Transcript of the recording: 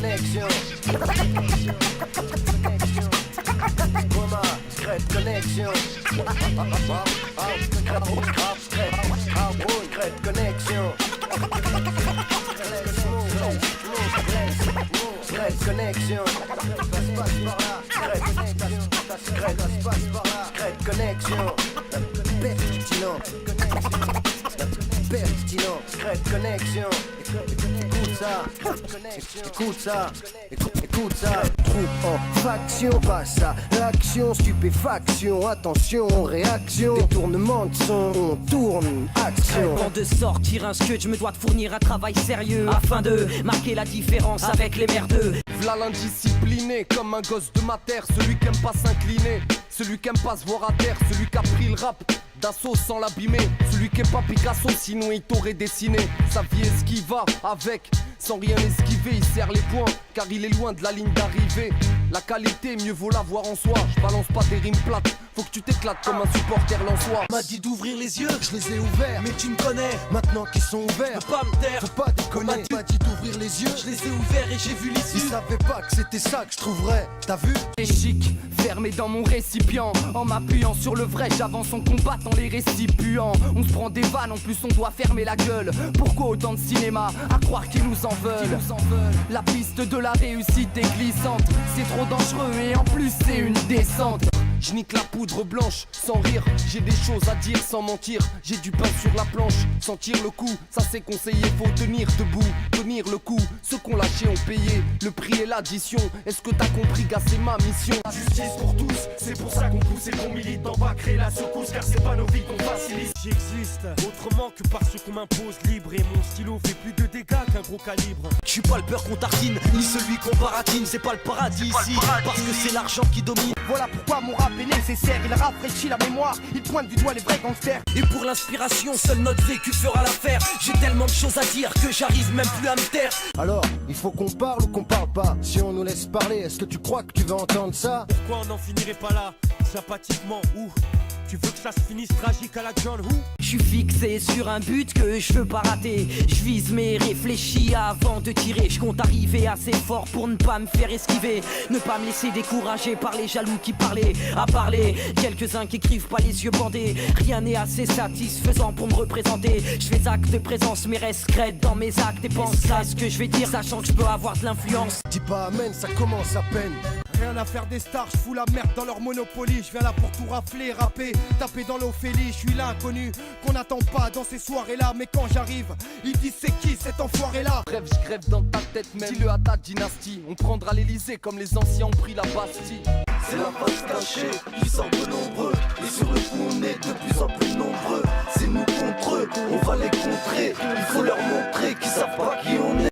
connexion. Secret connexion. Secret connexion. Secret connexion. Secret connexion. Pertinent. Pertinent. Secret connexion. Écoute ça. Écoute ça. Écoute ça. Troupe en faction, passe à l'action. Stupéfaction, attention, réaction. Détournement de son, on tourne, action. Avant de sortir un sketch, je me dois de fournir un travail sérieux afin de marquer la différence avec les merdeux. V'là l'indiscipliné, comme un gosse de ma terre. Celui qui aime pas s'incliner, celui qui aime pas se voir à terre. Celui qui a pris le rap d'assaut sans l'abîmer. Celui qui est pas Picasso, sinon il t'aurait dessiné. Sa vie est ce qui va avec, sans rien esquiver. Il serre les poings, car il est loin de la ligne d'arrivée. La qualité, mieux vaut la voir en soi. Je balance pas des rimes plates, faut que tu t'éclates comme un supporter lensois. M'a dit d'ouvrir les yeux, je les ai ouverts. Mais tu me connais, Maintenant qu'ils sont ouverts, faut pas me taire. faut pas déconner. M'a dit d'ouvrir les yeux, Je les ai ouverts et j'ai vu ils l'issue. savaient pas que c'était ça que je trouverais. T'as vu? Et chic, fermé dans mon récipient. En m'appuyant sur le vrai, j'avance en combattant les récipients. On se prend des vannes, en plus on doit fermer la gueule. Pourquoi autant de cinéma, à croire qu'ils nous en veulent? La piste de la réussite est glissante. C'est trop dangereux et en plus c'est une descente. Je nique la poudre blanche sans rire. J'ai des choses à dire sans mentir. J'ai du pain sur la planche, sentir le coup. Ça c'est conseillé, faut tenir debout, tenir le coup. Ceux qu'on lâché ont payé, le prix est l'addition. Est-ce que t'as compris, gars, c'est ma mission. Justice pour tous, c'est pour ça qu'on pousse et qu'on milite. On va créer la secousse car c'est pas nos vies qu'on facilite. J'existe autrement que par ce qu'on m'impose libre. Et mon stylo fait plus de dégâts qu'un gros calibre. Je suis pas le beurre qu'on tartine, ni celui qu'on baratine. C'est pas le paradis ici, parce que c'est l'argent qui domine. Voilà pourquoi mon rap est nécessaire. Il rafraîchit la mémoire, il pointe du doigt les vrais gangsters. Et pour l'inspiration, seul notre vécu fera l'affaire. J'ai tellement de choses à dire que j'arrive même plus à me taire. Alors, il faut qu'on parle ou qu'on parle pas. Si on nous laisse parler, est-ce que tu crois que tu veux entendre ça? Pourquoi on n'en finirait pas là, sympathiquement ou tu veux que ça se finisse tragique à la John Who? Je suis fixé sur un but que je veux pas rater. Je vise mais réfléchis avant de tirer. Je compte arriver assez fort pour ne pas me faire esquiver. Ne pas me laisser décourager par les jaloux qui parlaient. À parler, quelques-uns qui écrivent pas les yeux bandés. Rien n'est assez satisfaisant pour me représenter. Je fais acte de présence mais reste crête dans mes actes. Et pense à ce que je vais dire sachant que je peux avoir de l'influence. Dis pas amen, ça commence à peine. Rien à faire des stars, je fous la merde dans leur monopoly. Je viens là pour tout rafler, rapper, taper dans l'Ophélie. Je suis l'inconnu qu'on n'attend pas dans ces soirées-là. Mais quand j'arrive, ils disent c'est qui cet enfoiré-là? Bref, je crève dans ta tête même. Dis-le à ta dynastie. On prendra l'Elysée comme les anciens ont pris la Bastille. C'est la face cachée, qui sort de nombreux. Et sur le coup on est de plus en plus nombreux. C'est nous contre eux, on va les contrer. Il faut leur montrer qu'ils savent pas qui on est.